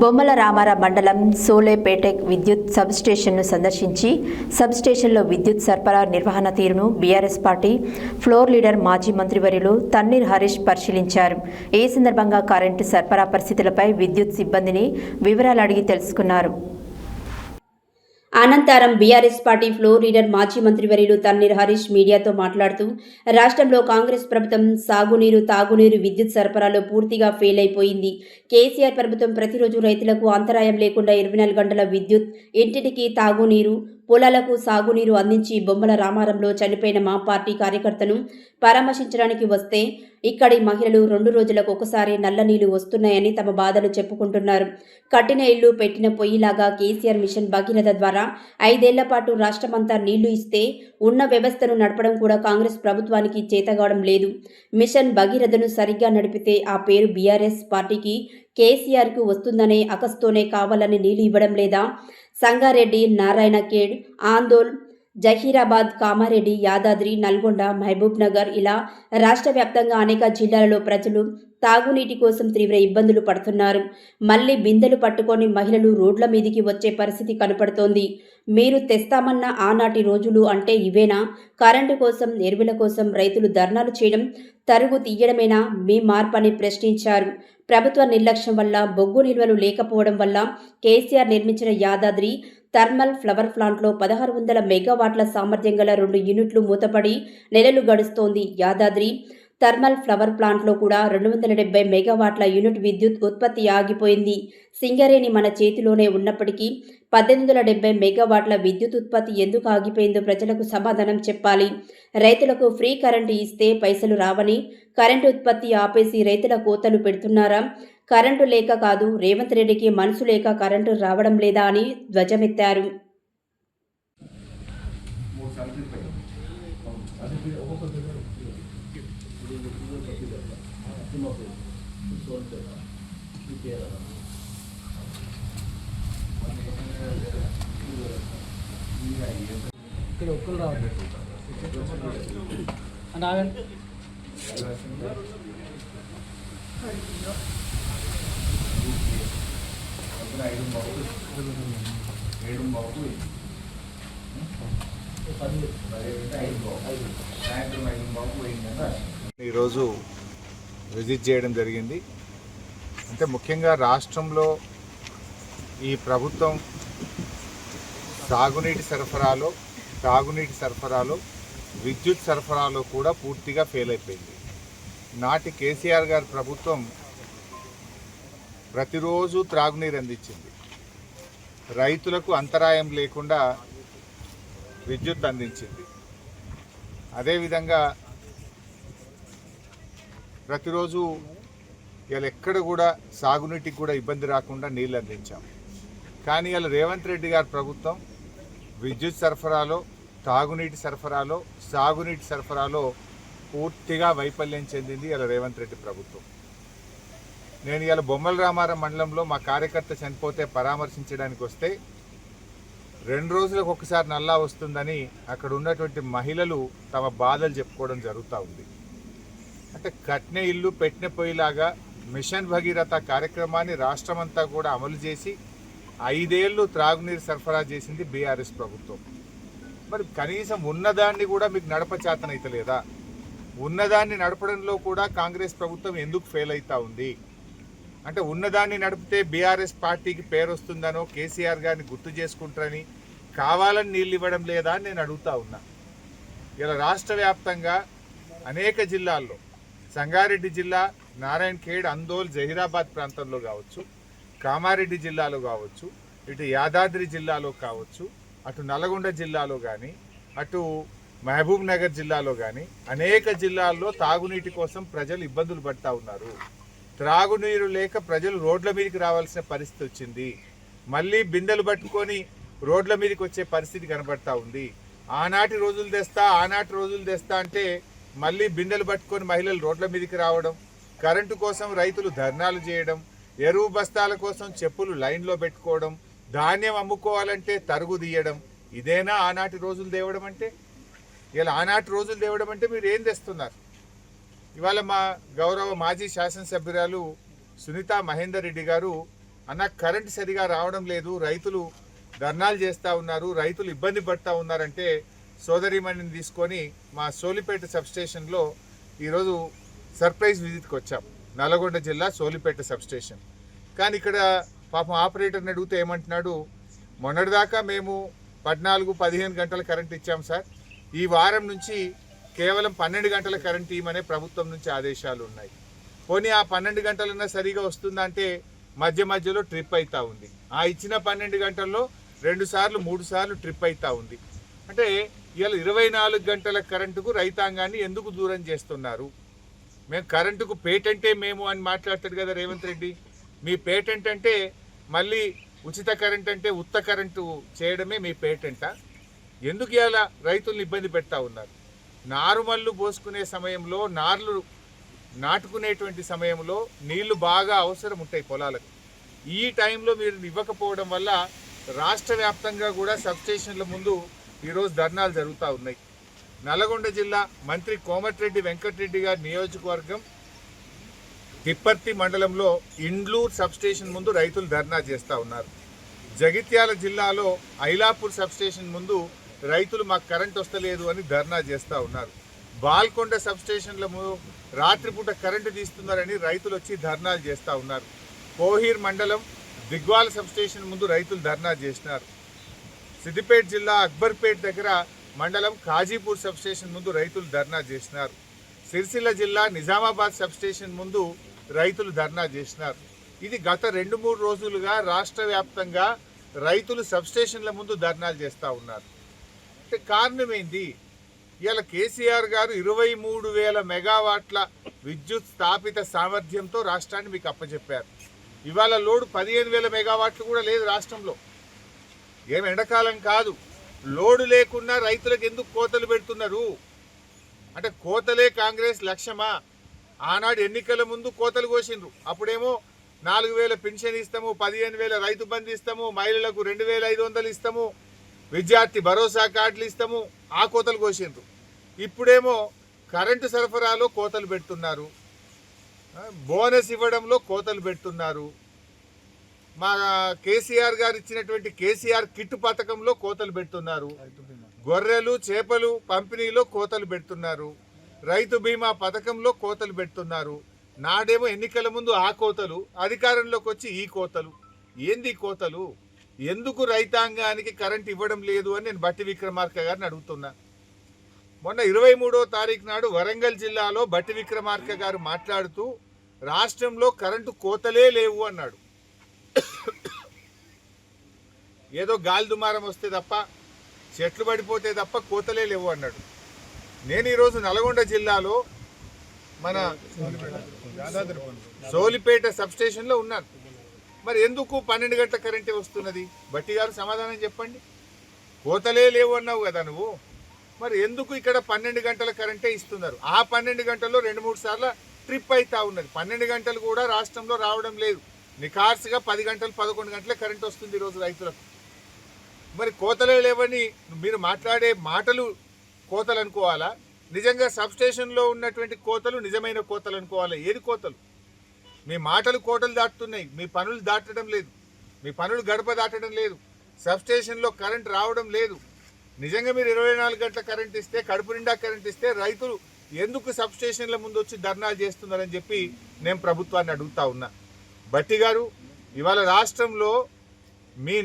బొమ్మల రామారం మండలం సోలేపేట విద్యుత్ సబ్స్టేషన్ను సందర్శించి సబ్స్టేషన్లో విద్యుత్ సరఫరా నిర్వహణ తీరును బీఆర్ఎస్ పార్టీ ఫ్లోర్ లీడర్ మాజీ మంత్రివర్యులు తన్నీర్ హరీష్ పరిశీలించారు. ఈ సందర్భంగా కరెంటు సరఫరా పరిస్థితులపై విద్యుత్ సిబ్బందిని వివరాలు అడిగి తెలుసుకున్నారు. అనంతరం బీఆర్ఎస్ పార్టీ ఫ్లోర్ లీడర్ మాజీ మంత్రివర్యులు తన్నీర్ హరీష్ మీడియాతో మాట్లాడుతూ రాష్ట్రంలో కాంగ్రెస్ ప్రభుత్వం సాగునీరు, తాగునీరు, విద్యుత్ సరఫరాలో పూర్తిగా ఫెయిల్ అయిపోయింది. కేసీఆర్ ప్రభుత్వం ప్రతిరోజు రైతులకు అంతరాయం లేకుండా 24 గంటల విద్యుత్, ఇంటింటికి తాగునీరు, పొలాలకు సాగునీరు అందించి బొమ్మల రామారంలో చనిపోయిన మా పార్టీ కార్యకర్తను పరామర్శించడానికి వస్తే ఇక్కడి మహిళలు 2 రోజులకు ఒకసారి నల్ల నీళ్లు వస్తున్నాయని తమ బాధలు చెప్పుకుంటున్నారు. కట్టిన ఇల్లు పెట్టిన పొయ్యిలాగా కేసీఆర్ మిషన్ భగీరథ ద్వారా 5 ఏళ్ల పాటు రాష్ట్రమంతా నీళ్లు ఇస్తే ఉన్న వ్యవస్థను నడపడం కూడా కాంగ్రెస్ ప్రభుత్వానికి చేతగావడం లేదు. మిషన్ భగీరథను సరిగ్గా నడిపితే ఆ పేరు బీఆర్ఎస్ పార్టీకి, కేసీఆర్కు వస్తుందనే అకస్తోనే కావాలని నీళ్లు ఇవ్వడం లేదా? సంగారెడ్డి, నారాయణఖేడ్, ఆందోళ్, జహీరాబాద్, కామారెడ్డి, యాదాద్రి, నల్గొండ, మహబూబ్ నగర్ ఇలా రాష్ట్ర వ్యాప్తంగా అనేక జిల్లాలలో ప్రజలు తాగునీటి కోసం తీవ్ర ఇబ్బందులు పడుతున్నారు. మళ్లీ బిందెలు పట్టుకొని మహిళలు రోడ్ల మీదికి వచ్చే పరిస్థితి కనపడుతోంది. మీరు తెస్తామన్న ఆనాటి రోజులు అంటే ఇవేనా? కరెంటు కోసం, ఎరువుల కోసం రైతులు ధర్నాలు చేయడం, తరుగు తీయడమేనా మీ మార్పని ప్రశ్నించారు. ప్రభుత్వ నిర్లక్ష్యం వల్ల, బొగ్గు నిల్వలు లేకపోవడం వల్ల కేసీఆర్ నిర్మించిన యాదాద్రి థర్మల్ ఫ్లవర్ ప్లాంట్లో 1600 మెగావాట్ల సామర్థ్యం గల 2 యూనిట్లు మూతపడి నెలలు గడుస్తోంది. యాదాద్రి థర్మల్ ఫ్లవర్ ప్లాంట్లో కూడా 270 మెగావాట్ల యూనిట్ విద్యుత్ ఉత్పత్తి ఆగిపోయింది. సింగరేణి మన చేతిలోనే ఉన్నప్పటికీ 1870 మెగావాట్ల విద్యుత్ ఉత్పత్తి ఎందుకు ఆగిపోయిందో ప్రజలకు సమాధానం చెప్పాలి. రైతులకు ఫ్రీ కరెంటు ఇస్తే పైసలు రావని కరెంటు ఉత్పత్తి ఆపేసి రైతుల కోతలు పెడుతున్నారా? కరెంటు లేక కాదు, రేవంత్ రెడ్డికి మనసు లేక కరెంటు రావడం లేదా అని ధ్వజమెత్తారు. ఇక్కడ ఒక్కరు రావట్లేదు అని ఆగండి. ఈరోజు విజిట్ చేయడం జరిగింది. అంటే ముఖ్యంగా రాష్ట్రంలో ఈ ప్రభుత్వం సాగునీటి సరఫరాలో, తాగునీటి సరఫరాలో, విద్యుత్ సరఫరాలో కూడా పూర్తిగా ఫెయిల్ అయిపోయింది. నాటి కేసీఆర్ గారి ప్రభుత్వం ప్రతిరోజు త్రాగునీరు అందించింది. రైతులకు అంతరాయం లేకుండా విద్యుత్ అందించింది. అదేవిధంగా ప్రతిరోజు ఇలా ఎక్కడ కూడా సాగునీటికి కూడా ఇబ్బంది రాకుండా నీళ్ళు అందించాం. కానీ ఇలా రేవంత్ రెడ్డి గారి ప్రభుత్వం విద్యుత్ సరఫరాలో, తాగునీటి సరఫరాలో, సాగునీటి సరఫరాలో పూర్తిగా వైఫల్యం చెందింది ఇలా రేవంత్ రెడ్డి ప్రభుత్వం. నేను ఇలా బొమ్మల రామారం మండలంలో మా కార్యకర్త చనిపోతే పరామర్శించడానికి వస్తే 2 రోజులకు ఒకసారి నల్లా వస్తుందని అక్కడ ఉన్నటువంటి మహిళలు తమ బాధలు చెప్పుకోవడం జరుగుతూ ఉంది. అంటే కట్నే ఇల్లు పెట్టిన పొయ్యిలాగా మిషన్ భగీరథ కార్యక్రమాన్ని రాష్ట్రమంతా కూడా అమలు చేసి 5 ఏళ్ళు త్రాగునీరు సరఫరా చేసింది బీఆర్ఎస్ ప్రభుత్వం. మరి కనీసం ఉన్నదాన్ని కూడా మీకు నడపచేతనైతలేదా? ఉన్నదాన్ని నడపడంలో కూడా కాంగ్రెస్ ప్రభుత్వం ఎందుకు ఫెయిల్ అవుతూ ఉంది? అంటే ఉన్నదాన్ని నడిపితే బీఆర్ఎస్ పార్టీకి పేరు వస్తుందనో, కేసీఆర్ గారిని గుర్తు చేసుకుంటారని కావాలని నీళ్ళు ఇవ్వడం లేదా అని నేను అడుగుతా ఉన్నా. ఇలా రాష్ట్ర వ్యాప్తంగా అనేక జిల్లాల్లో, సంగారెడ్డి జిల్లా, నారాయణఖేడ్, ఆందోళ్, జహీరాబాద్ ప్రాంతంలో కావచ్చు, కామారెడ్డి జిల్లాలో కావచ్చు, ఇటు యాదాద్రి జిల్లాలో కావచ్చు, అటు నల్గొండ జిల్లాలో కానీ, అటు మహబూబ్ నగర్ జిల్లాలో కానీ అనేక జిల్లాల్లో తాగునీటి కోసం ప్రజలు ఇబ్బందులు పడుతూ ఉన్నారు. త్రాగునీరు లేక ప్రజలు రోడ్ల మీదకి రావాల్సిన పరిస్థితి వచ్చింది. మళ్ళీ బిందెలు పట్టుకొని రోడ్ల మీదకి వచ్చే పరిస్థితి కనబడతా ఉంది. ఆనాటి రోజులు తెస్తా అంటే మళ్ళీ బిందెలు పట్టుకొని మహిళలు రోడ్ల మీదకి రావడం, కరెంటు కోసం రైతులు ధర్నాలు చేయడం, ఎరువు బస్తాల కోసం చెప్పులు లైన్లో పెట్టుకోవడం, ధాన్యం అమ్ముకోవాలంటే తరుగు తీయడం, ఇదేనా ఆనాటి రోజులు తేవడం అంటే? ఇలా ఆనాటి రోజులు తేవడం అంటే మీరు ఏం తెస్తున్నారు? ఇవాళ మా గౌరవ మాజీ శాసనసభ్యురాలు సునీతా మహేందర్ రెడ్డి గారు అన్న కరెంట్ సరిగా రావడం లేదు, రైతులు ధర్నాలు చేస్తూ ఉన్నారు, రైతులు ఇబ్బంది పడుతూ ఉన్నారంటే సోదరిమణిని తీసుకొని మా సోలిపేట సబ్స్టేషన్లో ఈరోజు సర్ప్రైజ్ విజిట్కి వచ్చాం. నల్గొండ జిల్లా సోలిపేట సబ్స్టేషన్. కానీ ఇక్కడ పాపం ఆపరేటర్ని అడిగితే ఏమంటున్నాడు, మొన్నటిదాకా మేము 14-15 గంటల కరెంట్ ఇచ్చాం సార్, ఈ వారం నుంచి కేవలం 12 గంటల కరెంట్ ఇవ్వమనే ప్రభుత్వం నుంచి ఆదేశాలు ఉన్నాయి. పోనీ ఆ 12 గంటలన్నా సరిగా వస్తుందంటే మధ్య మధ్యలో ట్రిప్ అవుతూ ఉంది. ఆ ఇచ్చిన 12 గంటల్లో 2 సార్లు 3 సార్లు ట్రిప్ అవుతూ ఉంది. అంటే ఇవాళ 24 గంటల కరెంటుకు రైతాంగాన్ని ఎందుకు దూరం చేస్తున్నారు? మేము కరెంటుకు పేటెంటే మేము అని మాట్లాడతాడు కదా రేవంత్ రెడ్డి. మీ పేటెంట్ అంటే మళ్ళీ ఉచిత కరెంట్ అంటే ఉత్త కరెంటు చేయడమే మీ పేటెంటా? ఎందుకు ఇవాళ రైతుల్ని ఇబ్బంది పెడతా ఉన్నారు? నారుమల్లు పోసుకునే సమయంలో, నార్లు నాటుకునేటువంటి సమయంలో నీళ్లు బాగా అవసరం ఉంటాయి పొలాలకు. ఈ టైంలో మీరు ఇవ్వకపోవడం వల్ల రాష్ట్ర వ్యాప్తంగా కూడా సబ్స్టేషన్ల ముందు ఈరోజు ధర్నాలు జరుగుతూ ఉన్నాయి. నల్గొండ జిల్లా మంత్రి కోమటిరెడ్డి వెంకటరెడ్డి గారి నియోజకవర్గం తిప్పర్తి మండలంలో ఇండ్లూరు సబ్స్టేషన్ ముందు రైతులు ధర్నా చేస్తూ ఉన్నారు. జగిత్యాల జిల్లాలో ఐలాపూర్ సబ్స్టేషన్ ముందు రైతులు మాకు కరెంట్ వస్తలేదు అని ధర్నా చేస్తూ ఉన్నారు. బాల్కొండ సబ్స్టేషన్ల రాత్రిపూట కరెంటు తీస్తున్నారని రైతులు వచ్చి ధర్నాలు చేస్తూ ఉన్నారు. కోహీర్ మండలం దిగ్వాల సబ్స్టేషన్ ముందు రైతులు ధర్నా చేసినారు. సిద్దిపేట జిల్లా అక్బర్పేట్ దగ్గర మండలం కాజీపూర్ సబ్స్టేషన్ ముందు రైతులు ధర్నా చేసినారు. సిరిసిల్ల జిల్లా నిజామాబాద్ సబ్స్టేషన్ ముందు రైతులు ధర్నా చేసినారు. ఇది గత 2-3 రోజులుగా రాష్ట్ర వ్యాప్తంగా రైతులు సబ్స్టేషన్ల ముందు ధర్నాలు చేస్తూ ఉన్నారు. అంటే కారణం ఏంది? ఇవాళ కేసీఆర్ గారు 23,000 మెగావాట్ల విద్యుత్ స్థాపిత సామర్థ్యంతో రాష్ట్రాన్ని మీకు అప్పచెప్పారు. ఇవాళ లోడు 15,000 మెగావాట్లు కూడా లేదు రాష్ట్రంలో. ఏం ఎండాకాలం కాదు, లోడు లేకున్నా రైతులకు ఎందుకు కోతలు పెడుతున్నారు? అంటే కోతలే కాంగ్రెస్ లక్ష్యమా? ఆనాడు ఎన్నికల ముందు కోతలు కోసిండ్రు. అప్పుడేమో 4,000 పెన్షన్ ఇస్తాము, 15,000 రైతు బంధు ఇస్తాము, మహిళలకు 2,500 ఇస్తాము, విద్యార్థి భరోసా కార్డులు ఇస్తాము, ఆ కోతలు కోసిండ్రు. ఇప్పుడేమో కరెంటు సరఫరాలో కోతలు పెడుతున్నారు, బోనస్ ఇవ్వడంలో కోతలు పెడుతున్నారు, మా కేసీఆర్ గారు ఇచ్చినటువంటి కేసీఆర్ కిట్ పథకంలో కోతలు పెడుతున్నారు, గొర్రెలు చేపలు పంపిణీలో కోతలు పెడుతున్నారు, రైతు బీమా పథకంలో కోతలు పెడుతున్నారు. నాడేమో ఎన్నికల ముందు ఆ కోతలు, అధికారంలోకి వచ్చి ఈ కోతలు. ఏంది కోతలు? ఎందుకు రైతాంగానికి కరెంట్ ఇవ్వడం లేదు అని నేను బట్టి విక్రమార్క గారిని అడుగుతున్నా. మొన్న 23వ తారీఖు నాడు వరంగల్ జిల్లాలో బట్టి విక్రమార్క గారు మాట్లాడుతూ రాష్ట్రంలో కరెంటు కోతలే లేవు అన్నాడు. ఏదో గాలి దుమారం వస్తే తప్ప, చెట్లు పడిపోతే తప్ప కోతలే లేవు అన్నాడు. నేను ఈరోజు నల్గొండ జిల్లాలో మన సోలిపేట సబ్స్టేషన్లో ఉన్నాను. మరి ఎందుకు 12 గంటల కరెంటే వస్తున్నది? బట్టి గారు సమాధానం చెప్పండి. కోతలే లేవు అన్నావు కదా నువ్వు, మరి ఎందుకు ఇక్కడ 12 గంటల కరెంటే ఇస్తున్నారు? ఆ 12 గంటల్లో 2-3 సార్లు ట్రిప్ అవుతా ఉన్నది. 12 గంటలు కూడా రాష్ట్రంలో రావడం లేదు. నికార్సుగా 10 గంటలు 11 గంటలే కరెంట్ వస్తుంది ఈరోజు రైతులకు. మరి కోతలే లేవని మీరు మాట్లాడే మాటలు కోతలు అనుకోవాలా? నిజంగా సబ్స్టేషన్లో ఉన్నటువంటి కోతలు నిజమైన కోతలు అనుకోవాలా? ఏది కోతలు? మీ మాటలు కోటలు దాటుతున్నాయి, మీ పనులు దాటడం లేదు, మీ పనులు గడప దాటడం లేదు, సబ్స్టేషన్లో కరెంట్ రావడం లేదు. నిజంగా మీరు 24 గంటల కరెంట్ ఇస్తే, కడుపు నిండా కరెంట్ ఇస్తే రైతులు ఎందుకు సబ్స్టేషన్ల ముందు వచ్చి ధర్నాలు చేస్తున్నారని చెప్పి నేను ప్రభుత్వాన్ని అడుగుతా ఉన్నా. బట్టి గారు, ఇవాళ రాష్ట్రంలో మీ